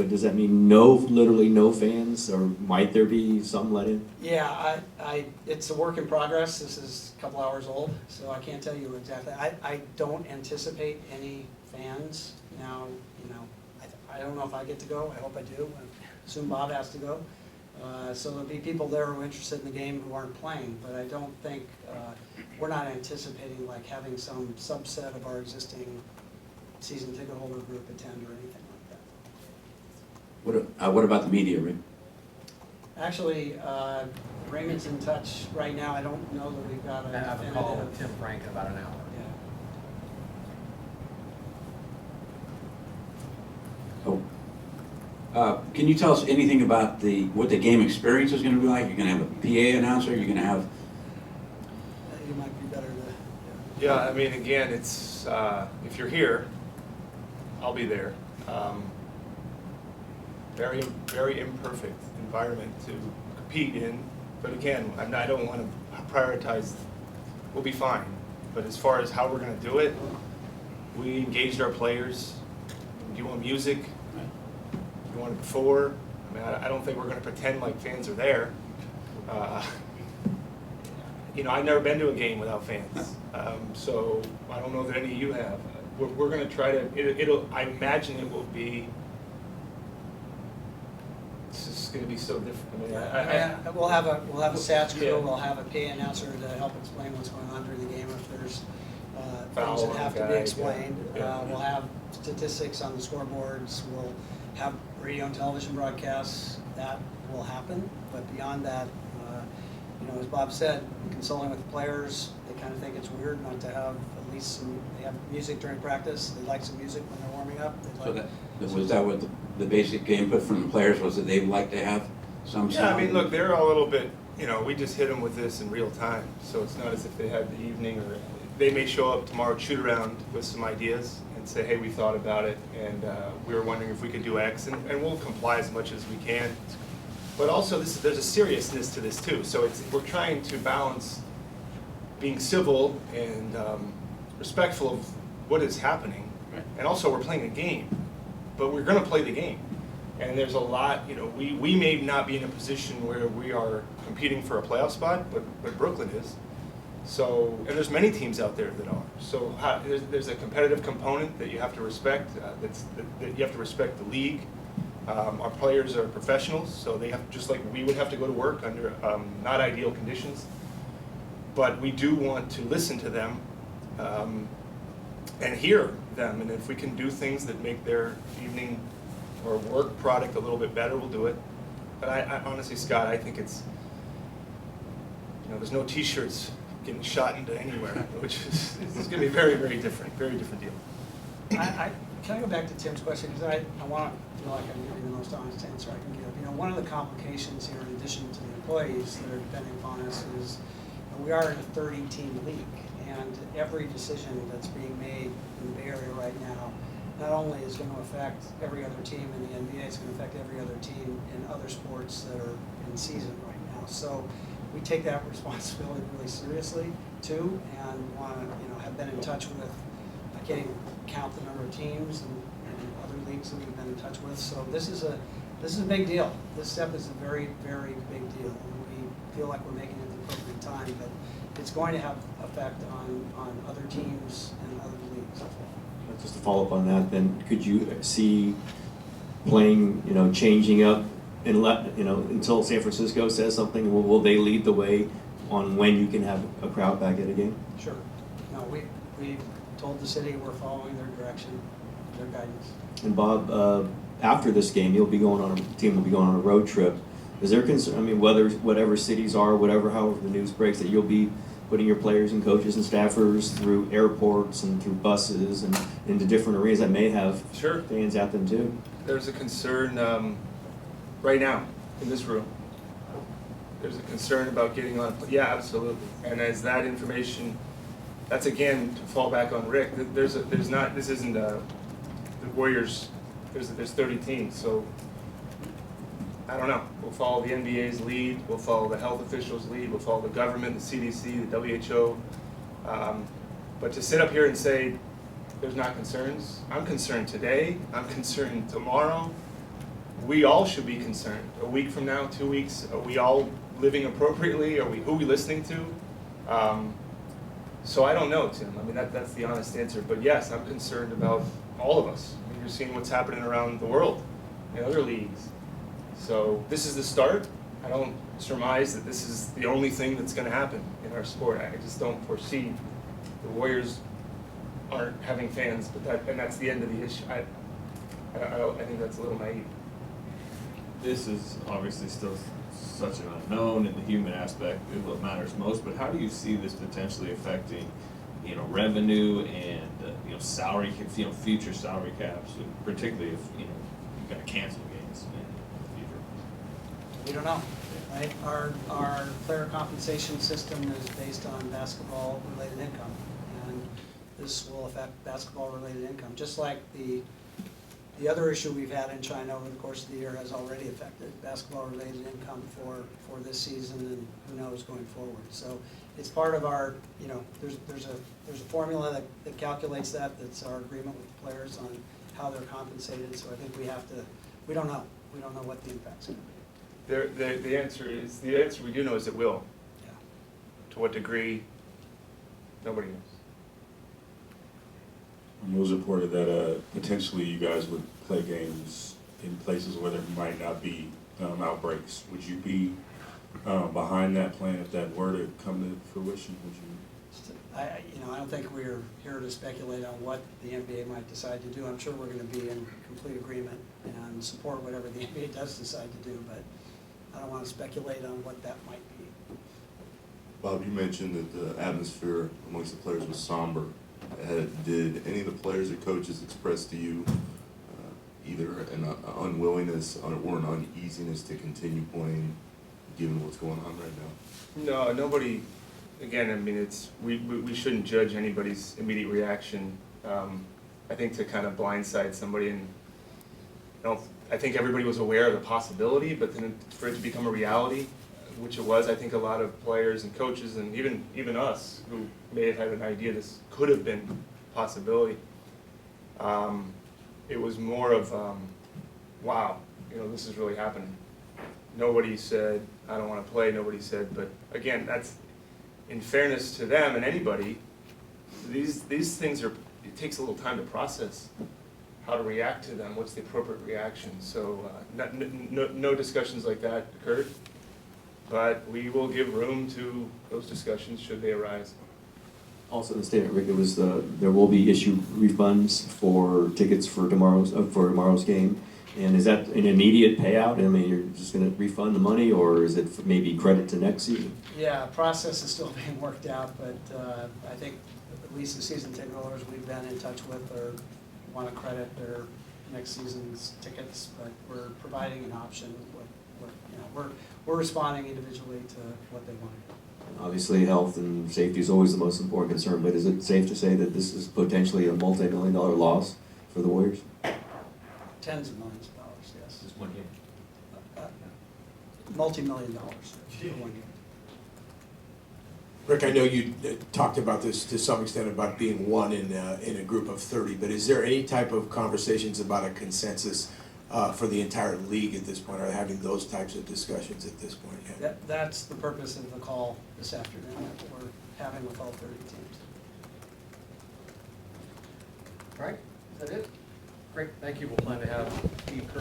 but does that mean no, literally no fans, or might there be some let in? Yeah, it's a work in progress. This is a couple hours old, so I can't tell you exactly. I don't anticipate any fans now. I don't know if I get to go. I hope I do. Soon Bob has to go. So there'll be people there who are interested in the game who aren't playing, but I don't think, we're not anticipating like having some subset of our existing season ticket holder group attend or anything like that. What about the media, Rick? Actually, Raymond's in touch right now. I don't know that we've got a I have a call with definitive. Tim Frank in about an hour. Yeah. Oh. Can you tell us anything about what the game experience is going to be like? You're going to have a PA announcer. You're going to have. You might be better to. Yeah, I mean, again, it's if you're here, I'll be there. Very, very imperfect environment to compete in, but again, I don't want to prioritize. We'll be fine, but as far as how we're going to do it, we engaged our players. Do you want music? You want it before? I mean, I don't think we're going to pretend like fans are there. I've never been to a game without fans, so I don't know that any of you have. We're going to try to. I imagine it will be. It's just going to be so different. I mean, We'll have a stats crew. Yeah. We'll have a PA announcer to help explain what's going on during the game if there's Foul things that on have the to be guy, explained. yeah. We'll have statistics on the scoreboards. We'll have radio and television broadcasts. That will happen, but beyond that, as Bob said, consulting with the players, they kind of think it's weird not to have at least some. They have music during practice. They like some music when they're warming up. Was that what the basic input from the players was, that they'd like to have some Yeah, sound? I mean, look, they're a little bit, we just hit them with this in real time, so it's not as if they had the evening, or they may show up tomorrow, shoot around with some ideas and say, hey, we thought about it, and we were wondering if we could do X, and we'll comply as much as we can. But also, there's a seriousness to this too, so we're trying to balance being civil and respectful of what is happening, Right. and also we're playing a game, but we're going to play the game. And there's a lot, we may not be in a position where we are competing for a playoff spot, but Brooklyn is. So, and there's many teams out there that are. So there's a competitive component that you have to respect, that you have to respect the league. Our players are professionals, so they have, just like we would have to go to work under not ideal conditions. But we do want to listen to them and hear them, and if we can do things that make their evening or work product a little bit better, we'll do it. But I honestly, Scott, I think it's, there's no T-shirts getting shot into anywhere, which is it's going to be very, very different deal. Can I go back to Tim's question, because I want to feel like I'm giving the most honest answer I can give. One of the complications here, in addition to the employees that are depending upon us, is we are in a 30-team league, and every decision that's being made in the Bay Area right now not only is going to affect every other team in the NBA, it's going to affect every other team in other sports that are in season right now. So we take that responsibility really seriously too, and want to, have been in touch with. I can't even count the number of teams and other leagues that we've been in touch with. So this is a big deal. This step is a very, very big deal. And we feel like we're making it at the appropriate time, but it's going to have effect on other teams and other leagues. Just to follow up on that, then could you see playing, changing up until San Francisco says something? Will they lead the way on when you can have a crowd back at a game? Sure. No, we told the city we're following their direction, their guidance. And Bob, after this game, team will be going on a road trip. Is there concern? I mean, whatever cities are, however the news breaks, that you'll be putting your players and coaches and staffers through airports and through buses and into different arenas that may have Sure. fans at them too. There's a concern right now in this room. There's a concern about getting on. Yeah, absolutely. And as that information, that's again to fall back on Rick. This isn't the Warriors. There's 30 teams, so I don't know. We'll follow the NBA's lead. We'll follow the health officials' lead. We'll follow the government, the CDC, the WHO. But to sit up here and say there's not concerns, I'm concerned today. I'm concerned tomorrow. we all should be concerned. A week from now, 2 weeks, are we all living appropriately? Who are we listening to? So I don't know, Tim. I mean, that's the honest answer. But yes, I'm concerned about all of us. I mean, you're seeing what's happening around the world in other leagues. So this is the start. I don't surmise that this is the only thing that's going to happen in our sport. I just don't foresee the Warriors aren't having fans, but that's the end of the issue. I think that's a little naive. This is obviously still such an unknown, and the human aspect is what matters most. But how do you see this potentially affecting, revenue and salary, future salary caps, particularly if you're going to cancel games in the future? We don't know, right? Our player compensation system is based on basketball-related income, and this will affect basketball-related income, just like the other issue we've had in China over the course of the year has already affected basketball-related income for this season, and who knows going forward. So it's part of our, there's a formula that calculates that. That's our agreement with the players on how they're compensated. So I think we don't know. We don't know what the impact's going to be. The answer we do know is it will. Yeah. To what degree, nobody knows. It was reported that potentially you guys would play games in places where there might not be outbreaks. Would you be behind that plan if that were to come to fruition? Would you? I don't think we're here to speculate on what the NBA might decide to do. I'm sure we're going to be in complete agreement and support whatever the NBA does decide to do, but I don't want to speculate on what that might be. Bob, you mentioned that the atmosphere amongst the players was somber. Did any of the players or coaches express to you either an unwillingness or an uneasiness to continue playing given what's going on right now? No, nobody. Again, I mean, we shouldn't judge anybody's immediate reaction. I think to kind of blindside somebody, and I think everybody was aware of the possibility, but then for it to become a reality, which it was, I think a lot of players and coaches and even us who may have had an idea this could have been a possibility. It was more of, wow, this is really happening. Nobody said, I don't want to play, nobody said, but again, that's, in fairness to them and anybody, these things it takes a little time to process how to react to them, what's the appropriate reaction. So no discussions like that occurred. But we will give room to those discussions should they arise. Also in the statement, Rick, it was there will be issue refunds for tickets for tomorrow's game. And is that an immediate payout? I mean, you're just going to refund the money, or is it maybe credit to next season? Yeah, process is still being worked out, but I think at least the season ticket holders we've been in touch with want to credit their next season's tickets, but we're providing an option. We're responding individually to what they want to do. Obviously, health and safety is always the most important concern, but is it safe to say that this is potentially a multi-million-dollar loss for the Warriors? Tens of millions of dollars, yes. Just one game. Multi-million dollars for one game. Rick, I know you talked about this to some extent about being one in a group of 30, but is there any type of conversations about a consensus for the entire league at this point, or having those types of discussions at this point yet? That's the purpose of the call this afternoon that we're having with all 30 teams. All right, is that it? Great, thank you. We'll plan to have Steve Kerr.